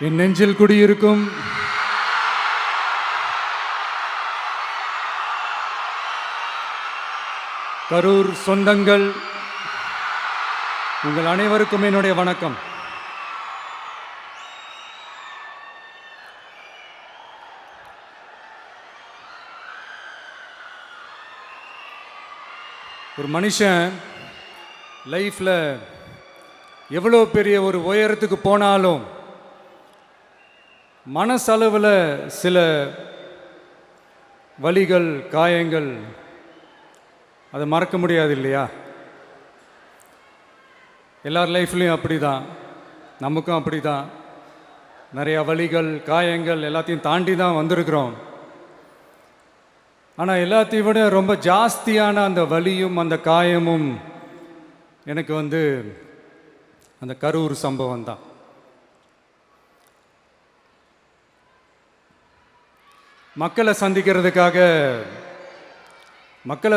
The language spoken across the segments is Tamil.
என் நெஞ்சில் குடியிருக்கும் கரூர் சொந்தங்கள், உங்கள் அனைவருக்கும் என்னுடைய வணக்கம். ஒரு மனுஷன் லைஃப்பில் எவ்வளோ பெரிய ஒரு உயரத்துக்கு போனாலும் மனசளவில் சில வலிகள், காயங்கள், அதை மறக்க முடியாது இல்லையா? எல்லார் லைஃப்லேயும் அப்படி தான், நமக்கும் அப்படி தான். நிறையா வலிகள், காயங்கள் எல்லாத்தையும் தாண்டி தான் வந்திருக்கிறோம். ஆனால் எல்லாத்தையும் விட ரொம்ப ஜாஸ்தியான அந்த வலியும் அந்த காயமும் எனக்கு அந்த கரூர் சம்பவம் தான். மக்களை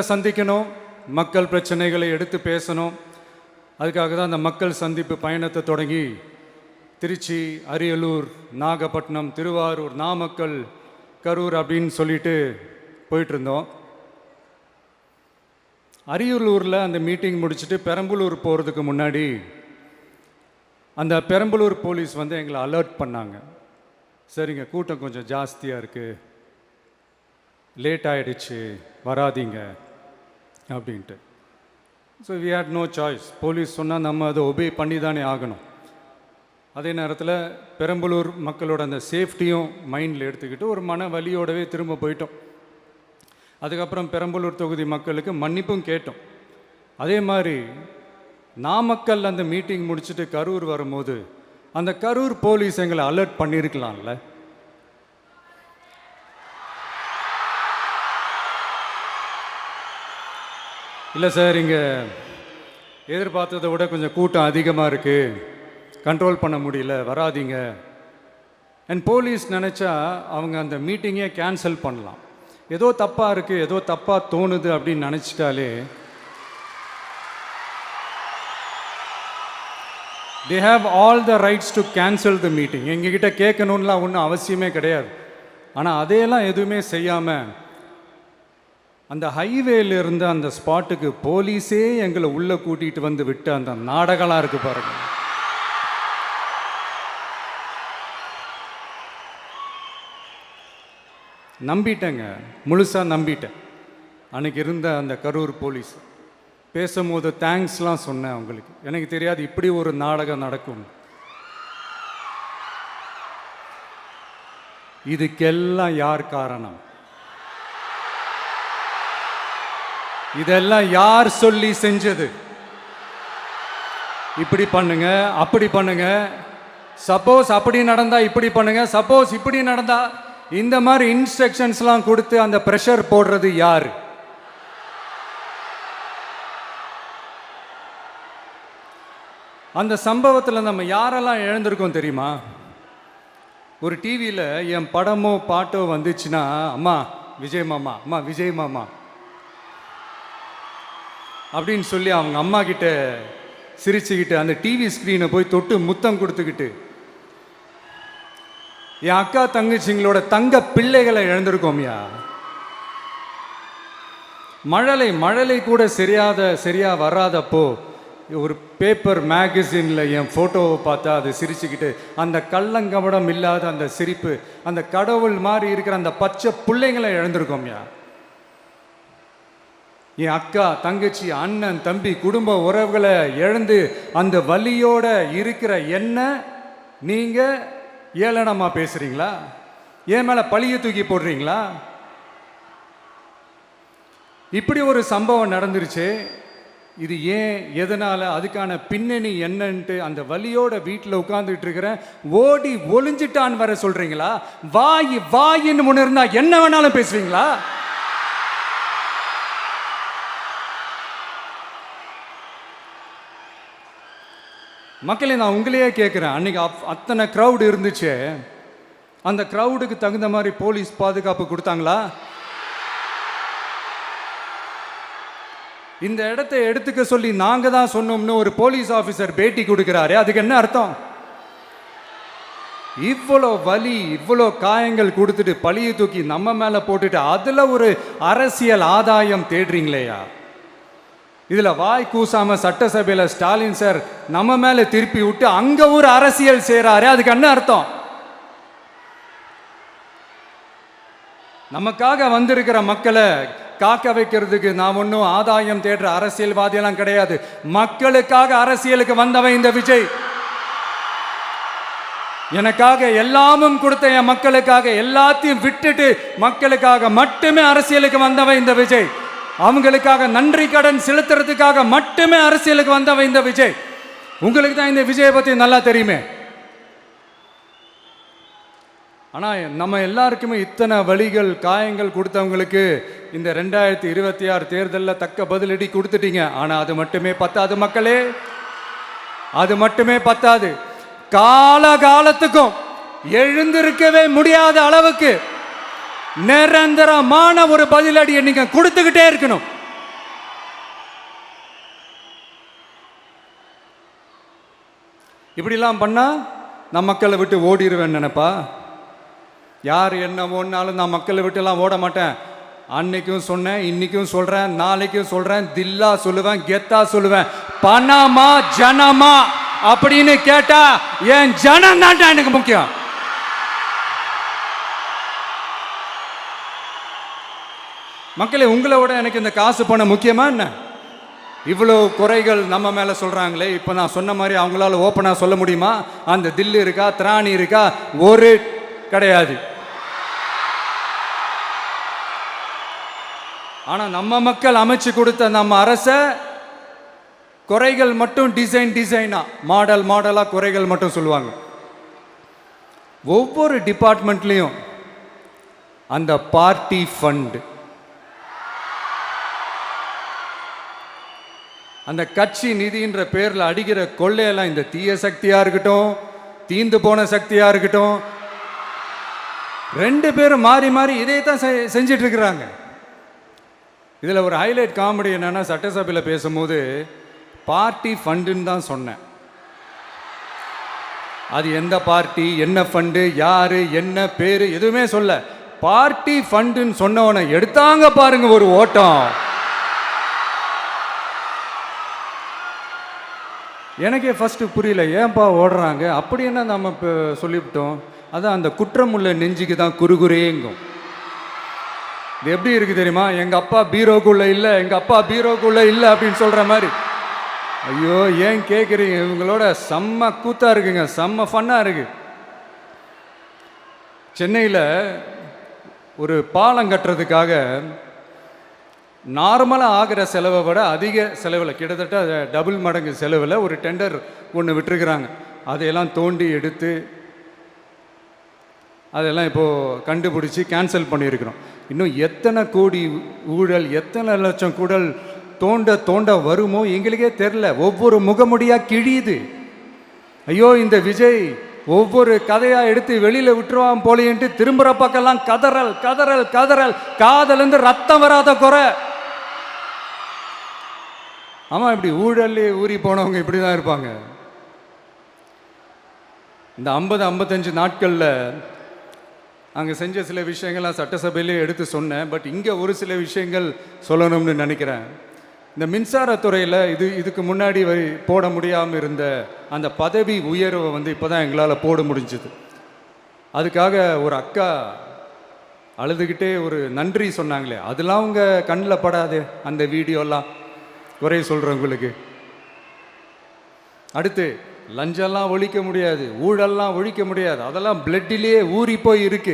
சந்திக்கணும், மக்கள் பிரச்சனைகளை எடுத்து பேசணும். அதுக்காக தான் அந்த மக்கள் சந்திப்பு பயணத்தை தொடங்கி திருச்சி, அரியலூர், நாகப்பட்டினம், திருவாரூர், நாமக்கல், கரூர் அப்படின்னு சொல்லிட்டு போயிட்டுருந்தோம். அரியலூரில் அந்த மீட்டிங் முடிச்சுட்டு பெரம்பலூர் போகிறதுக்கு முன்னாடி அந்த பெரம்பலூர் போலீஸ் எங்களை அலர்ட் பண்ணாங்க. சரிங்க, கூட்டம் கொஞ்சம் ஜாஸ்தியாக இருக்குது, லேட் ஆகிடுச்சு, வராதிங்க அப்படின்ட்டு. So we had no choice. Police சொன்னால் நம்ம அதை ஒபே பண்ணி தானே ஆகணும். அதே நேரத்தில் பெரம்பலூர் மக்களோட அந்த சேஃப்டியும் மைண்டில் எடுத்துக்கிட்டு ஒரு மன வலியோடவே திரும்ப போயிட்டோம். அதுக்கப்புறம் பெரம்பலூர் தொகுதி மக்களுக்கு மன்னிப்பும் கேட்டோம். அதே மாதிரி நாமக்கல் அந்த மீட்டிங் முடிச்சுட்டு கரூர் வரும்போது அந்த கரூர் போலீஸ் எங்களை அலர்ட் பண்ணியிருக்கலாம்ல. இல்லை சார், இங்கே எதிர்பார்த்ததை விட கொஞ்சம் கூட்டம் அதிகமாக இருக்குது, கண்ட்ரோல் பண்ண முடியல, வராதிங்க. அண்ட் போலீஸ் நினச்சா அவங்க அந்த மீட்டிங்கே கேன்சல் பண்ணலாம். ஏதோ தப்பாக இருக்குது, ஏதோ தப்பாக தோணுது அப்படின்னு நினச்சிட்டாலே they have all the rights to cancel the meeting. எங்ககிட்ட கேட்கணும்லாம் ஒன்றும் அவசியமே கிடையாது. ஆனால் அதையெல்லாம் எதுவுமே செய்யாமல் அந்த ஹைவேல இருந்து அந்த ஸ்பாட்டுக்கு போலீஸே எங்களை உள்ளே கூட்டிகிட்டு வந்து விட்டு அந்த நாடகம்லாம் இருக்கு பாருங்க. நம்பிட்டேங்க, முழுசாக நம்பிட்டேன். அன்னைக்கு இருந்த அந்த கரூர் போலீஸ் பேசும்போது தேங்க்ஸ்லாம் சொன்னேன் அவங்களுக்கு. எனக்கு தெரியாது இப்படி ஒரு நாடகம் நடக்கும். இதுக்கெல்லாம் யார் காரணம்? இதெல்லாம் யார் சொல்லி செஞ்சது? இப்படி பண்ணுங்க, அப்படி பண்ணுங்க, சப்போஸ் அப்படி நடந்தா இப்படி பண்ணுங்க, சப்போஸ் இப்படி நடந்தா இந்த மாதிரி இன்ஸ்ட்ரக்ஷன்ஸ்லாம் கொடுத்து அந்த ப்ரெஷர் போடுறது யார்? அந்த சம்பவத்தில் நம்ம யாரெல்லாம் இழந்திருக்கோம் தெரியுமா? ஒரு டிவியில் என் படமோ பாட்டோ வந்துச்சுன்னா, அம்மா விஜய் மாமா, அம்மா விஜய் மாமா அப்படின்னு சொல்லி அவங்க அம்மா கிட்ட சிரிச்சுக்கிட்டு அந்த டிவி ஸ்க்ரீனை போய் தொட்டு முத்தம் கொடுத்துக்கிட்டு என் அக்கா தங்கச்சிங்களோட தங்க பிள்ளைகளை இழந்திருக்கோம்யா. மழலை கூட சரியா வராதப்போ ஒரு பேப்பர் மேகசினில் என் ஃபோட்டோவை பார்த்தா அது சிரிச்சுக்கிட்டு அந்த கள்ளங்கபடம் இல்லாத அந்த சிரிப்பு, அந்த கடவுள் மாதிரி இருக்கிற அந்த பச்சை பிள்ளைங்களை இழந்திருக்கோம்யா. என் அக்கா, தங்கச்சி, அண்ணன், தம்பி, குடும்ப உறவுகளை இழந்து அந்த வலியோட இருக்கிற என்ன நீங்கள் ஏளனமா பேசுறீங்களா? என் மேலே பழிய தூக்கி போடுறீங்களா? இப்படி ஒரு சம்பவம் நடந்துருச்சு. இது ஏன், எதனால், அதுக்கான பின்னணி என்னன்ட்டு அந்த வலியோட வீட்டில் உட்கார்ந்துட்டு இருக்கிற ஓடி ஒளிஞ்சிட்டான்னு வர சொல்கிறீங்களா? வாயின்னு முன்ன இருந்தா என்ன வேணாலும் பேசுவீங்களா? மக்களே, நான் உங்களையே கேட்குறேன். அன்றைக்கி அத்தனை க்ரௌடு இருந்துச்சு, அந்த க்ரௌடுக்கு தகுந்த மாதிரி போலீஸ் பாதுகாப்பு கொடுத்தாங்களா? இந்த இடத்தை எடுத்துக்க சொல்லி நாங்கள் தான் சொன்னோம்னு ஒரு போலீஸ் ஆஃபீஸர் பேட்டி கொடுக்குறாரு. அதுக்கு என்ன அர்த்தம்? இவ்வளோ வலி, இவ்வளோ காயங்கள் கொடுத்துட்டு பழியை தூக்கி நம்ம மேலே போட்டுட்டு அதில் ஒரு அரசியல் ஆதாயம் தேடுறீங்களேயா? இதில் வாய் கூசாம சட்டசபையில் ஸ்டாலின் சார் நம்ம மேலே திருப்பி விட்டு அங்கே ஒரு அரசியல் செய்கிறாரு. அதுக்கு என்ன அர்த்தம்? நமக்காக வந்திருக்கிற மக்களை காக்க வைக்கிறதுக்கு நான் ஒன்றும் ஆதாயம் தேடுற அரசியல்வாதியெல்லாம் கிடையாது. மக்களுக்காக அரசியலுக்கு வந்தவன் இந்த விஜய். எனக்காக எல்லாமும் கொடுத்த என் மக்களுக்காக எல்லாத்தையும் விட்டுட்டு மக்களுக்காக மட்டுமே அரசியலுக்கு வந்தவன் இந்த விஜய். அவங்களுக்காக நன்றி கடன் செலுத்துறதுக்காக மட்டுமே அரசியலுக்கு வந்தவன் இந்த விஜய். உங்களுக்கு தான் இந்த விஜயை பற்றி நல்லா தெரியுமே. ஆனால் நம்ம எல்லாருக்குமே இத்தனை வலிகள் காயங்கள் கொடுத்தவங்களுக்கு இந்த 2026 தேர்தலில் தக்க பதிலடி கொடுத்துட்டீங்க. ஆனால் அது மட்டுமே பத்தாது மக்களே, அது மட்டுமே பத்தாது. காலகாலத்துக்கும் எழுந்திருக்கவே முடியாத அளவுக்கு நிரந்தரமான ஒரு பதிலடியை நீங்க கொடுத்துக்கிட்டே இருக்கணும். இப்படிலாம் பண்ணா நான் மக்களை விட்டு ஓடிடுவேன் நினைப்பா? யார் என்ன ஓடினாலும் நான் மக்களை விட்டு எல்லாம் ஓட மாட்டேன். அன்னைக்கும் சொன்னேன், இன்னைக்கும் சொல்றேன், நாளைக்கும் சொல்றேன், தில்லா சொல்லுவேன், கெத்தா சொல்லுவேன். பணமா ஜனமா அப்படின்னு கேட்டா என் ஜனம் தான் எனக்கு முக்கியம். மக்களே, உங்களை விட எனக்கு இந்த காசு பணம் முக்கியமா என்ன? இவ்வளோ குறைகள் நம்ம மேலே சொல்கிறாங்களே, இப்போ நான் சொன்ன மாதிரி அவங்களால ஓப்பனாக சொல்ல முடியுமா? அந்த தில்லு இருக்கா, திராணி இருக்கா? ஒரு கிடையாது. ஆனால் நம்ம மக்கள் அமைச்சு கொடுத்த நம்ம அரசை குறைகள் மட்டும் டிசைனா மாடலாக குறைகள் மட்டும் சொல்லுவாங்க. ஒவ்வொரு டிபார்ட்மெண்ட்லேயும் அந்த பார்ட்டி ஃபண்ட், அந்த கட்சி நிதின்ற பேரில் அடிக்கிற கொள்ளையெல்லாம் இந்த தீய சக்தியாக இருக்கட்டும், தீந்து போன சக்தியாக இருக்கட்டும், ரெண்டு பேரும் மாறி மாறி இதே தான் செஞ்சிட்டு இருக்கிறாங்க. இதில் ஒரு ஹைலைட் காமெடி என்னன்னா, சட்டசபையில் பேசும்போது பார்ட்டி ஃபண்டுன்னு தான் சொன்னேன். அது எந்த பார்ட்டி, என்ன ஃபண்டு, யாரு, என்ன பேரு, எதுவுமே சொல்ல. பார்ட்டி ஃபண்டுன்னு சொன்னவனை எடுத்தாங்க பாருங்க ஒரு ஓட்டம். எனக்கே ஃபர்ஸ்ட் புரியல, ஏன்பா ஓடுறாங்க? அப்படி என்ன நம்ம இப்போ சொல்லிவிட்டோம்? அதான் அந்த குற்றமுள்ள நெஞ்சுக்கு தான் குறுகுறேங்கும். இது எப்படி இருக்கு தெரியுமா? எங்க அப்பா பீரோக்குள்ள இல்லை, எங்க அப்பா பீரோக்குள்ள இல்லை அப்படின்னு சொல்ற மாதிரி. ஐயோ, ஏன் கேட்குறீங்க? இவங்களோட செம்ம கூத்தா இருக்குங்க, செம்ம ஃபன்னா இருக்கு. சென்னையில் ஒரு பாலம் கட்டுறதுக்காக நார்மலாக ஆகிற செலவை விட அதிக செலவில், கிட்டத்தட்ட டபுள் மடங்கு செலவில் ஒரு டெண்டர் ஒன்று விட்டுருக்குறாங்க. அதையெல்லாம் தோண்டி எடுத்து அதெல்லாம் இப்போது கண்டுபிடிச்சி கேன்சல் பண்ணியிருக்கிறோம். இன்னும் எத்தனை கோடி ஊழல், எத்தனை லட்சம் கூடல் தோண்ட வருமோ எங்களுக்கே தெரில. ஒவ்வொரு முகமுடியாக கிழியுது. ஐயோ, இந்த விஜய் ஒவ்வொரு கதையாக எடுத்து வெளியில் விட்டுருவான் போலேன்ட்டு திரும்புகிற பக்கம்லாம் கதறல் கதறல் கதறல், காதலேருந்து ரத்தம் வராத குறை. ஆமாம், இப்படி ஊழல்லே ஊறி போனவங்க இப்படி தான் இருப்பாங்க. இந்த 50-55 நாட்களில் அங்கே செஞ்ச சில விஷயங்கள்லாம் சட்டசபையிலே எடுத்து சொன்னேன். பட் இங்கே ஒரு சில விஷயங்கள் சொல்லணும்னு நினைக்கிறேன். இந்த மின்சாரத்துறையில் இதுக்கு முன்னாடி போட முடியாமல் இருந்த அந்த பதவி உயர்வை இப்போ தான் எங்களால் போட முடிஞ்சுது. அதுக்காக ஒரு அக்கா அழுதுகிட்டே ஒரு நன்றி சொன்னாங்களே, அதெல்லாம் உங்கள் கண்ணில் படாது அந்த வீடியோலாம், குறை சொல்கிறவங்களுக்கு. அடுத்து லஞ்சம்லாம் ஒழிக்க முடியாது, ஊழல்லாம் ஒழிக்க முடியாது, அதெல்லாம் பிளட்டிலே ஊறி போய் இருக்கு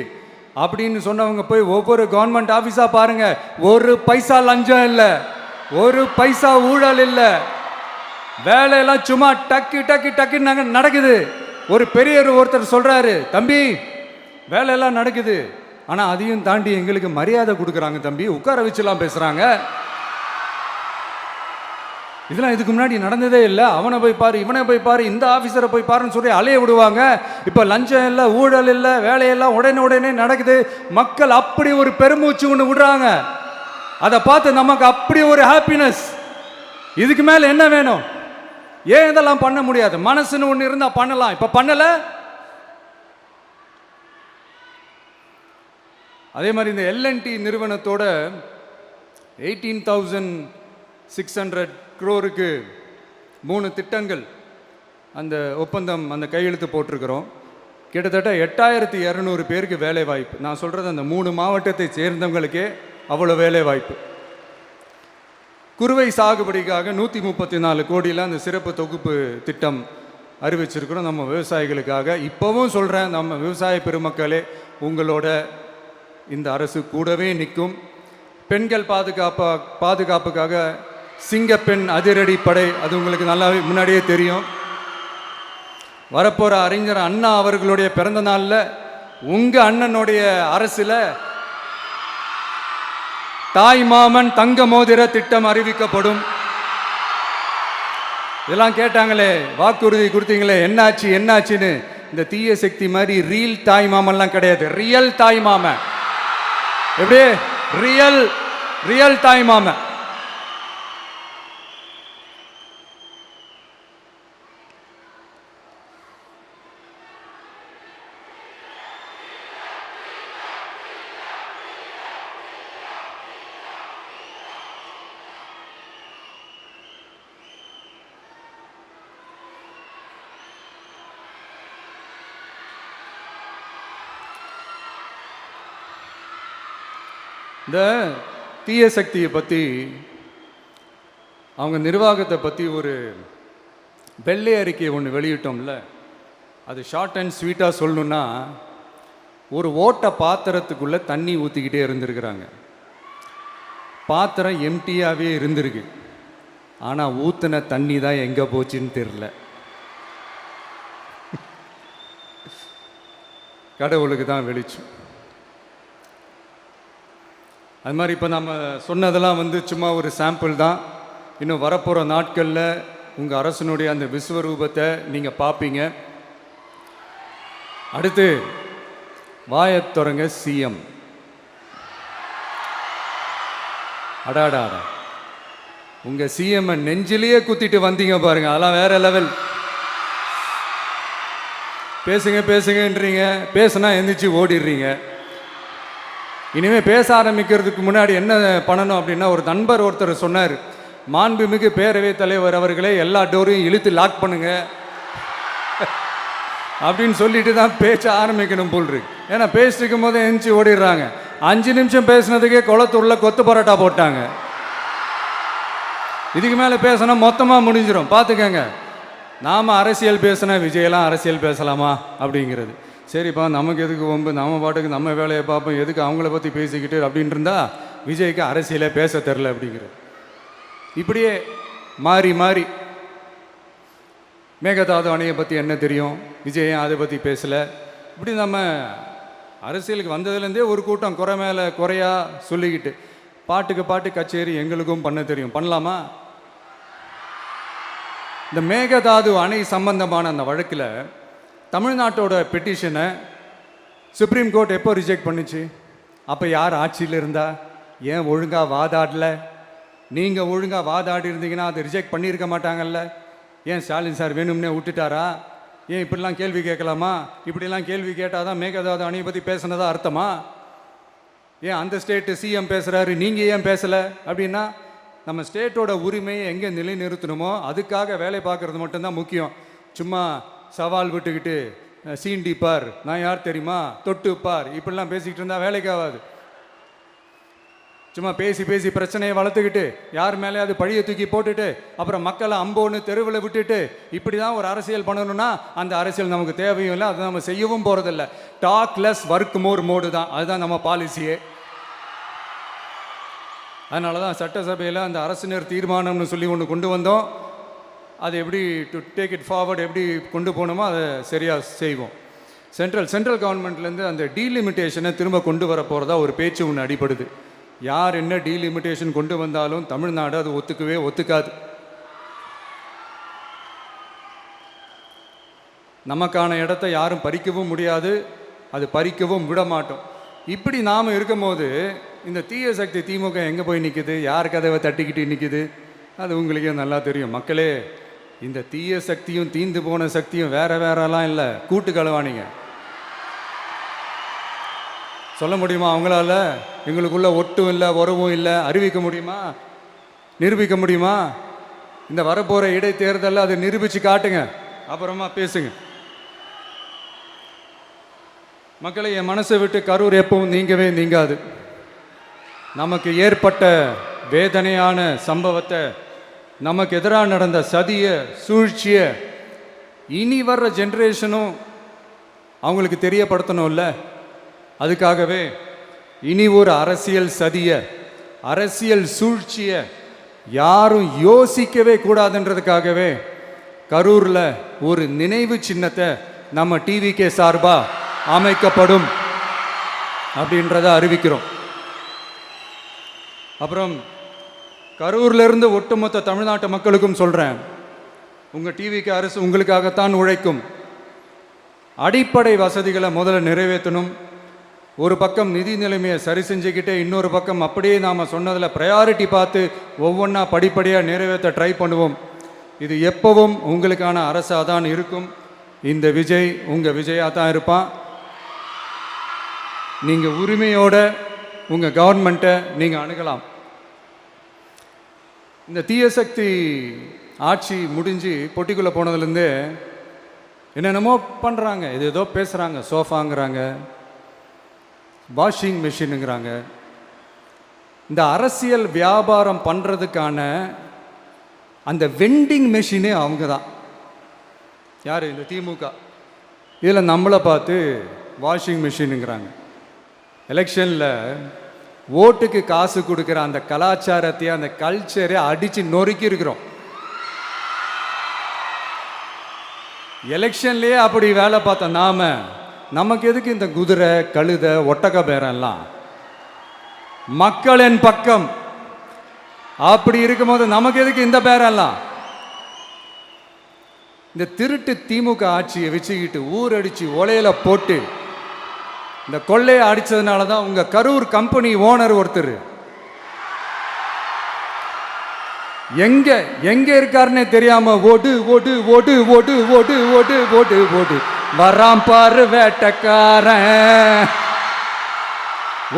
அப்படின்னு சொன்னவங்க போய் ஒவ்வொரு கவர்மெண்ட் ஆஃபீஸாக பாருங்க, ஒரு பைசா லஞ்சம் இல்லை, ஒரு பைசா ஊழல் இல்லை, வேலையெல்லாம் சும்மா டக்கு டக்கு டக்குன்னு நடக்குது. ஒரு பெரியவர் ஒருத்தர் சொல்றாரு, தம்பி வேலையெல்லாம் நடக்குது, ஆனால் அதையும் தாண்டி எங்களுக்கு மரியாதை கொடுக்குறாங்க தம்பி, உட்கார வச்சுலாம் பேசுகிறாங்க. இதெல்லாம் இதுக்கு முன்னாடி நடந்ததே இல்லை. அவனை போய் பாரு, இவனை போய் பாரு, இந்த ஆஃபீஸரை போய் பாருன்னு சொல்லி அலைய விடுவாங்க. இப்போ லஞ்சம் இல்லை, ஊழல் இல்லை, வேலையெல்லாம் உடனே நடக்குது. மக்கள் அப்படி ஒரு பெருமூச்சு ஒன்று விடுறாங்க. அதை பார்த்து நமக்கு அப்படி ஒரு ஹாப்பினஸ். இதுக்கு மேலே என்ன வேணும்? ஏன் இதெல்லாம் பண்ண முடியாது? மனசுன்னு ஒன்று இருந்தால் பண்ணலாம். இப்போ பண்ணலை. அதே மாதிரி இந்த எல்என்டி நிறுவனத்தோட 18,600 crore-க்கு 3 திட்டங்கள் அந்த ஒப்பந்தம் அந்த கையெழுத்து போட்டிருக்கிறோம். கிட்டத்தட்ட 8,200 பேருக்கு வேலை வாய்ப்பு. நான் சொல்கிறது அந்த 3 மாவட்டத்தை சேர்ந்தவங்களுக்கே அவ்வளோ வேலை வாய்ப்பு. குறுவை சாகுபடிக்காக 134 கோடியில் அந்த சிறப்பு தொகுப்பு திட்டம் அறிவிச்சிருக்கிறோம் நம்ம விவசாயிகளுக்காக. இப்போவும் சொல்கிறேன், நம்ம விவசாய பெருமக்களே, உங்களோட இந்த அரசு கூடவே நிற்கும். பெண்கள் பாதுகாப்புக்காக சிங்கப்பெண் அதிரடி படை, அது உங்களுக்கு நல்லா முன்னாடியே தெரியும். வரப்போகிற அறிஞர் அண்ணா அவர்களுடைய பிறந்த நாளில் உங்கள் அண்ணனுடைய அரசில் தாய் மாமன் தங்க மோதிர திட்டம் அறிவிக்கப்படும். இதெல்லாம் கேட்டாங்களே, வாக்குறுதி கொடுத்தீங்களே, என்னாச்சுன்னு. இந்த தீய சக்தி மாதிரி ரீல் தாய் மாமன்லாம் கிடையாது, ரியல் தாய் மாமன். எப்படி ரியல் தாய் மாமன். இந்த தீய சக்தியை பற்றி, அவங்க நிர்வாகத்தை பற்றி ஒரு வெள்ளை அறிக்கையை ஒன்று வெளியிட்டோம்ல, அது ஷார்ட் அண்ட் ஸ்வீட்டாக சொல்லணுன்னா, ஒரு ஓட்டை பாத்திரத்துக்குள்ளே தண்ணி ஊற்றிக்கிட்டே இருந்திருக்கிறாங்க. பாத்திரம் எம்டியாகவே இருந்திருக்கு, ஆனால் ஊற்றின தண்ணி தான் எங்கே போச்சுன்னு தெரில. கடவுளுக்கு தான் வெளிச்சம். அது மாதிரி இப்போ நம்ம சொன்னதெல்லாம் சும்மா ஒரு சாம்பிள் தான். இன்னும் வரப்போகிற நாட்களில் உங்கள் அரசனுடைய அந்த விஸ்வரூபத்தை நீங்கள் பார்ப்பீங்க. அடுத்து வாயத் தொடங்க சிஎம். அடாடா, உங்கள் சிஎம் நெஞ்சிலேயே குத்திட்டு வந்தீங்க பாருங்க, அதெல்லாம் வேற லெவல். பேசுங்கன்றீங்க, பேசுனா எந்திரிச்சு ஓடிடுறீங்க. இனிமேல் பேச ஆரம்பிக்கிறதுக்கு முன்னாடி என்ன பண்ணணும் அப்படின்னா, ஒரு நண்பர் ஒருத்தர் சொன்னார், மாண்புமிகு பேரவைத் தலைவர் அவர்களே, எல்லா டோரையும் இழுத்து லாக் பண்ணுங்க அப்படின்னு சொல்லிட்டு தான் பேச்ச ஆரம்பிக்கணும் போல் இருக்கு. ஏன்னா பேசிட்டு இருக்கும் போது எந்திரிச்சு ஓடிடுறாங்க. 5 நிமிஷம் பேசினதுக்கே குளத்தூர்ல கொத்து பரோட்டா போட்டாங்க. இதுக்கு மேலே பேசினா மொத்தமாக முடிஞ்சிடும், பார்த்துக்கங்க. நாம் அரசியல் பேசினா விஜயெல்லாம் அரசியல் பேசலாமா அப்படிங்கிறது. சரிப்பா, நமக்கு எதுக்கு வம்பு, நம்ம பாட்டுக்கு நம்ம வேலையை பார்ப்போம், எதுக்கு அவங்கள பற்றி பேசிக்கிட்டு அப்படின்னு இருந்தால் விஜய்க்கு அரசியலே பேச தெரில அப்படிங்கிறது. இப்படியே மாறி மேகதாது அணையை பற்றி என்ன தெரியும், விஜய் அதை பற்றி பேசலை. இப்படி நம்ம அரசியலுக்கு வந்ததுலேருந்தே ஒரு கூட்டம் குறை மேலே குறையா சொல்லிக்கிட்டு, பாட்டு கச்சேரி எங்களுக்கும் பண்ண தெரியும், பண்ணலாமா? இந்த மேகதாது அணை சம்பந்தமான அந்த வழக்கில் தமிழ்நாட்டோட பெட்டிஷனை சுப்ரீம் கோர்ட் எப்போ ரிஜெக்ட் பண்ணுச்சு? அப்போ யார் ஆட்சியில் இருந்தா? ஏன் ஒழுங்காக வாதாடல? நீங்கள் ஒழுங்காக வாதாடி இருந்தீங்கன்னா அதை ரிஜெக்ட் பண்ணியிருக்க மாட்டாங்கல்ல. ஏன் ஸ்டாலின் சார் வேணும்னே விட்டுட்டாரா? ஏன் இப்படிலாம் கேள்வி கேட்கலாமா? இப்படிலாம் கேள்வி கேட்டால் தான் மேகதாது அணையை பற்றி பேசுனதா அர்த்தமா? ஏன் அந்த ஸ்டேட்டு சிஎம் பேசுகிறாரு, நீங்கள் ஏன் பேசலை அப்படின்னா, நம்ம ஸ்டேட்டோட உரிமையை எங்கே நிலைநிறுத்தணுமோ அதுக்காக வேலை பார்க்குறது மட்டும்தான் முக்கியம். சும்மா சவால் விட்டுக்கிட்டு சீண்டி பார், நான் யார் தெரியுமா, தொட்டு பார், இப்படிலாம் பேசிக்கிட்டு இருந்தால் வேலைக்கு ஆகாது. சும்மா பேசி பிரச்சனையை வளர்த்துக்கிட்டு யார் மேலே அது பழியை தூக்கி போட்டுட்டு அப்புறம் மக்களை அம்போன்னு தெருவில் விட்டுட்டு இப்படி தான் ஒரு அரசியல் பண்ணணும்னா அந்த அரசியல் நமக்கு தேவையும் இல்லை, அதை நம்ம செய்யவும் போகிறதில்ல. Talk less work more mode தான், அதுதான் நம்ம பாலிசியே. அதனால தான் சட்டசபையில் அந்த அரசினர் தீர்மானம்னு சொல்லி ஒன்று கொண்டு வந்தோம். அது எப்படி டு டேக் இட் ஃபார்வர்ட், எப்படி கொண்டு போகணுமோ அதை சரியாக செய்வோம். சென்ட்ரல் கவர்மெண்ட்லேருந்து அந்த டீலிமிட்டேஷனை திரும்ப கொண்டு வர போகிறதா ஒரு பேச்சு ஒன்று அடிபடுது. யார் என்ன டீலிமிட்டேஷன் கொண்டு வந்தாலும் தமிழ்நாடு அது ஒத்துக்காது. நமக்கான இடத்த யாரும் பறிக்கவும் முடியாது, அது பறிக்கவும் விட மாட்டோம். இப்படி நாம் இருக்கும் போது இந்த தீய சக்தி திமுக எங்கே போய் நிற்குது, யார் கதவை தட்டிக்கிட்டு நிற்குது, அது உங்களுக்கே நல்லா தெரியும். மக்களே, இந்த தீய சக்தியும் தீந்து போன சக்தியும் வேறலாம் இல்லை, கூட்டு களவாணிங்க. சொல்ல முடியுமா அவங்களால? எங்களுக்குள்ள ஒட்டும் இல்லை, உறவும் இல்லை, அறிவிக்க முடியுமா? நிரூபிக்க முடியுமா? இந்த வரப்போகிற இடைத்தேர்தலில் அதை நிரூபித்து காட்டுங்க, அப்புறமா பேசுங்க. மக்களை, என் மனசை விட்டு கரூர் எப்பவும் நீங்கவே நீங்காது. நமக்கு ஏற்பட்ட வேதனையான சம்பவத்தை, நமக்கு எதிராக நடந்த சதியை, சூழ்ச்சியை இனி வர்ற ஜென்ரேஷனும் அவங்களுக்கு தெரியப்படுத்தணும்ல. அதுக்காகவே இனி ஒரு அரசியல் சதியை, அரசியல் சூழ்ச்சியை யாரும் யோசிக்கவே கூடாதுன்றதுக்காகவே கரூரில் ஒரு நினைவு சின்னத்தை நம்ம டிவிகே சார்பாக அமைக்கப்படும் அப்படின்றத அறிவிக்கிறோம். அப்புறம் கரூர்லேருந்து ஒட்டுமொத்த தமிழ்நாட்டு மக்களுக்கும் சொல்கிறேன், உங்கள் டிவிகே அரசு உங்களுக்காகத்தான் உழைக்கும். அடிப்படை வசதிகளை முதல்ல நிறைவேற்றணும். ஒரு பக்கம் நிதி நிலைமையை சரி செஞ்சுக்கிட்டே, இன்னொரு பக்கம் அப்படியே நாம் சொன்னதில் ப்ரையாரிட்டி பார்த்து ஒவ்வொன்றா படிப்படியாக நிறைவேற்ற ட்ரை பண்ணுவோம். இது எப்பவும் உங்களுக்கான அரசாக தான் இருக்கும். இந்த விஜய் உங்கள் விஜயாக தான் இருப்பான். நீங்கள் உரிமையோட உங்கள் கவர்மெண்ட்டை நீங்கள் அணுகலாம். இந்த தீயசக்தி ஆட்சி முடிஞ்சு பொட்டிக்குள்ளே போனதுலேருந்து என்னென்னமோ பண்ணுறாங்க, இது ஏதோ பேசுகிறாங்க. சோஃபாங்கிறாங்க, வாஷிங் மிஷினுங்கிறாங்க. இந்த அரசியல் வியாபாரம் பண்ணுறதுக்கான அந்த வெண்டிங் மெஷினே அவங்க தான். யார்? இந்த திமுக. இதில் நம்மளை பார்த்து வாஷிங் மிஷினுங்கிறாங்க. எலெக்ஷனில் ஓட்டுக்கு காசு கொடுக்குற அந்த கலாச்சாரத்தையே, அந்த கல்ச்சரை அடித்து நொறுக்கி இருக்கிறோம். எலெக்ஷன்லேயே அப்படி வேலை பார்த்த நமக்கு எதுக்கு இந்த குதிரை, கழுதை, ஒட்டக பேரெல்லாம்? மக்களின் பக்கம் அப்படி இருக்கும்போது நமக்கு எதுக்கு இந்த பேரெல்லாம்? இந்த திருட்டு திமுக ஆட்சியை வச்சுக்கிட்டு ஊரடிச்சு ஒலையில போட்டு இந்த கொள்ளையை அடிச்சதுனால தான் உங்க கரூர் கம்பெனி ஓனர் ஒருத்தர் எங்க எங்க இருக்காருன்னே தெரியாம ஓடு ஓடு ஓடு ஓடு ஓடு ஓடு ஓடு ஓடு வராம் பாரு வேட்டக்காரன்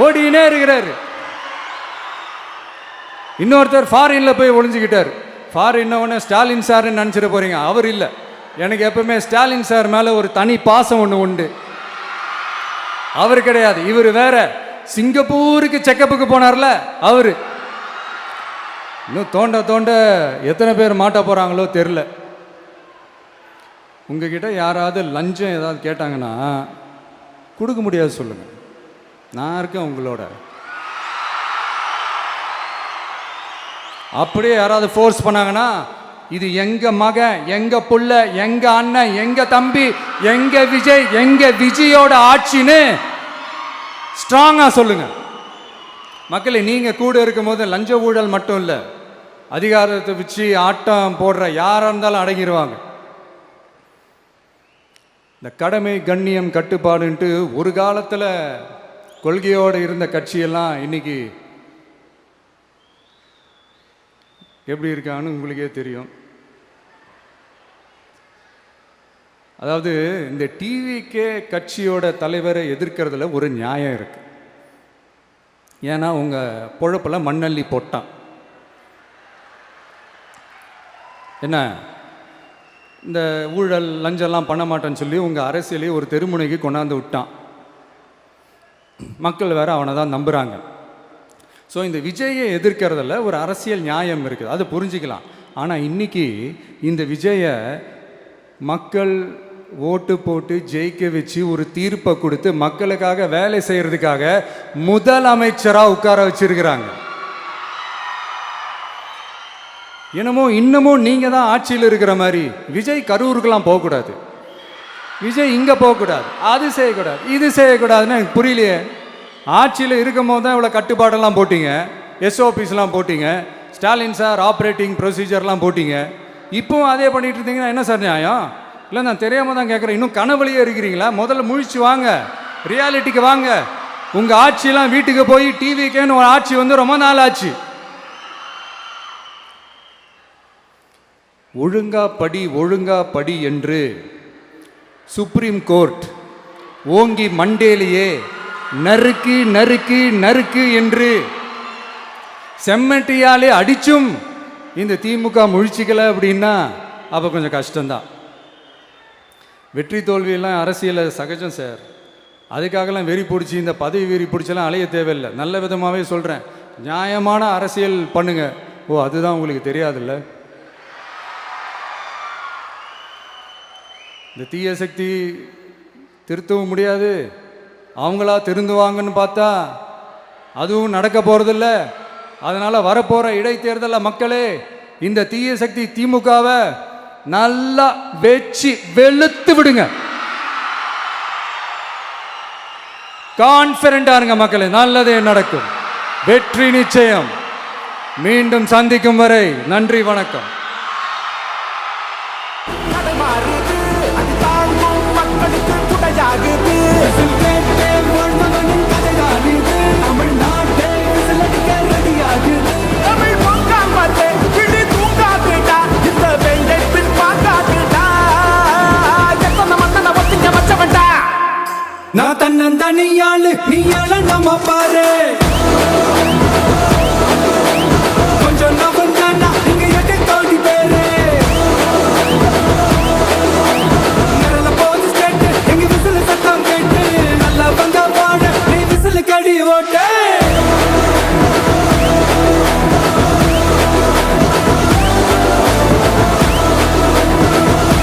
ஓடினே இருக்கிறாரு. இன்னொருத்தர் ஃபாரின்ல போய் ஒளிஞ்சுக்கிட்டார். ஃபாரின் ஸ்டாலின் சார்ன்னு நினச்சிட போறீங்க. அவர் இல்லை. எனக்கு எப்பவுமே ஸ்டாலின் சார் மேல ஒரு தனி பாசம் ஒன்று உண்டு. அவர் கிடையாது, இவர் வேற. சிங்கப்பூருக்கு செக்கப்புக்கு போனார்ல அவரு. இன்னும் தோண்ட தோண்ட எத்தனை பேர் மாட்ட போறாங்களோ தெரில. உங்ககிட்ட யாராவது லஞ்சம் ஏதாவது கேட்டாங்கன்னா கொடுக்க முடியாது சொல்லுங்க, நான் இருக்கேன் உங்களோட. அப்படியே யாராவது ஃபோர்ஸ் பண்ணாங்கன்னா இது எங்க மகன், எங்க புள்ள, எங்க அண்ணன், எங்க தம்பி, எங்க விஜய், எங்க விஜயோட ஆட்சின்னு ஸ்ட்ராங்கா சொல்லுங்க. மக்களை, நீங்க கூட இருக்கும் போது லஞ்ச ஊழல் மட்டும் இல்லை, அதிகாரத்தை வச்சு ஆட்டம் போடுற யாரா இருந்தாலும் அடங்கிடுவாங்க. இந்த கடமை, கண்ணியம், கட்டுப்பாடுன்ட்டு ஒரு காலத்தில் கொள்கையோடு இருந்த கட்சியெல்லாம் இன்னைக்கு எப்படி இருக்கான்னு உங்களுக்கே தெரியும். அதாவது இந்த டிவிகே கட்சியோட தலைவரை எதிர்க்கிறதுல ஒரு நியாயம் இருக்கு. ஏன்னா உங்க பொழப்புல மண்ணள்ளி போட்டான். என்ன இந்த ஊழல் லஞ்சம்லாம் பண்ண மாட்டேன்னு சொல்லி உங்க அரசியலையே ஒரு தெருமுனைக்கு கொண்டாந்து விட்டான். மக்கள் வேற அவனை தான் நம்புறாங்க. ஸோ இந்த விஜயை எதிர்க்கிறதுல ஒரு அரசியல் நியாயம் இருக்குது, அதை புரிஞ்சுக்கலாம். ஆனால் இன்னைக்கு இந்த விஜயை மக்கள் ஓட்டு போட்டு ஜெயிக்க வச்சு ஒரு தீர்ப்பை கொடுத்து மக்களுக்காக வேலை செய்யறதுக்காக முதலமைச்சராக உட்கார வச்சிருக்கிறாங்க. என்னமோ இன்னமும் நீங்க தான் ஆட்சியில் இருக்கிற மாதிரி. விஜய் கரூருக்கெல்லாம் போகக்கூடாது, விஜய் இங்கே போகக்கூடாது, அது செய்யக்கூடாது, இது செய்யக்கூடாதுன்னு எனக்கு புரியலையே. ஆட்சியில் இருக்கும் போது தான் இவ்வளோ கட்டுப்பாடெல்லாம் போட்டிங்க, எஸ்ஓபிஸ்லாம் போட்டிங்க, ஸ்டாலின் சார் ஆப்ரேட்டிங் ப்ரொசீஜர்லாம் போட்டிங்க. இப்போவும் அதே பண்ணிட்டு இருந்தீங்கன்னா என்ன சார் நியாயம்? இல்லை, நான் தெரியாமல் தான் கேட்குறேன். இன்னும் கனவுலையே இருக்கிறீங்களா? முதல்ல முழிச்சு வாங்க, ரியாலிட்டிக்கு வாங்க. உங்கள் ஆட்சியெல்லாம் வீட்டுக்கு போய் டிவிக்கேன்னு ஒரு ஆட்சி வந்து ரொம்ப நாள் ஆச்சு. ஒழுங்கா படி என்று சுப்ரீம் கோர்ட் ஓங்கி மண்டேலியே நறுக்கு நறுக்கு நறுக்கு என்று செம்மட்டியாலே அடிச்சும் இந்த திமுக முழிச்சிக்கல அப்படின்னா அப்போ கொஞ்சம் கஷ்டம்தான். வெற்றி தோல்வியெல்லாம் அரசியலில் சகஜம் சார். அதுக்காகலாம் வெறி பிடிச்சி இந்த பதவி வெறி பிடிச்செல்லாம் அலைய தேவையில்லை. நல்ல விதமாகவே சொல்கிறேன், நியாயமான அரசியல் பண்ணுங்க. ஓ, அதுதான் உங்களுக்கு தெரியாதுல்ல. இந்த தீய சக்தி திருத்தவும் முடியாது, அவங்களா திருந்துவாங்கன்னு பார்த்தா அதுவும் நடக்க போகிறதில்ல. அதனால் வரப்போகிற இடைத்தேர்தலில் மக்களே இந்த தீய சக்தி திமுகவை நல்லா வெச்சு வெளுத்து விடுங்க. கான்ஃபிடண்டா இருங்க மக்களே, நல்லதே நடக்கும், வெற்றி நிச்சயம். மீண்டும் சந்திக்கும் வரை நன்றி, வணக்கம். நான் தன்னந்தனியாளு, நீயாள நம்ம பாரு. கொஞ்சம் நவந்தானா இங்க எட்டு கோடி பேரு. நிரல போது ஸ்டேட் எங்க விசில் சத்தம் கேட்டு, நல்லா வந்த பாட நீ விசில் கடி ஓட்ட.